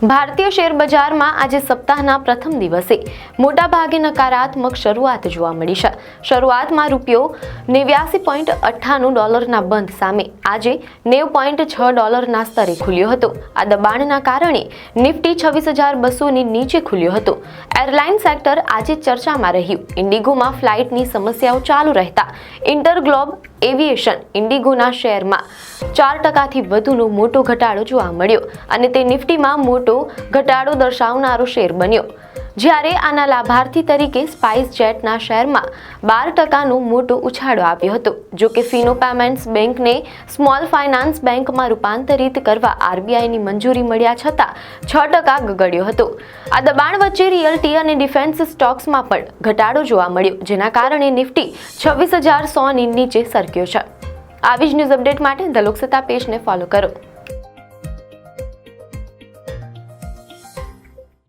ભારતીય શેર બજારમાં આજે સપ્તાહના પ્રથમ દિવસે મોટાભાગે નકારાત્મક શરૂઆત જોવા મળી છે। શરૂઆતમાં રૂપિયો 89.98 બંધ સામે આજે 90.6 સ્તરે ખુલ્યો હતો। આ દબાણના કારણે નિફ્ટી 26,200 નીચે ખુલ્યો હતો। એરલાઇન સેક્ટર આજે ચર્ચામાં રહ્યું। ઇન્ડિગોમાં ફ્લાઇટની સમસ્યાઓ ચાલુ રહેતા ઇન્ટરગ્લોબ એવિએશન ઇન્ડિગોના શેરમાં 4% વધુનો મોટો ઘટાડો જોવા મળ્યો અને તે નિફ્ટીમાં મોટો ઘટાડો દર્શાવનારો શેર બન્યો। જ્યારે આના લાભાર્થી તરીકે સ્પાઇસ જેટના શેરમાં 12%નો મોટો ઉછાળો આવ્યો હતો। જો કે ફિનો પેમેન્ટ્સ બેંકને સ્મોલ ફાઇનાન્સ બેંકમાં રૂપાંતરિત કરવા આરબીઆઈની મંજૂરી મળ્યા છતાં 6% ગગડ્યો હતો। આ દબાણ વચ્ચે રિયલ્ટી અને ડિફેન્સ સ્ટોક્સમાં પણ ઘટાડો જોવા મળ્યો, જેના કારણે નિફ્ટી 26,100 ની નીચે સરક્યો છે। આવી જ ન્યૂઝ અપડેટ માટે ધ લોકસત્તા પેજને ફોલો કરો।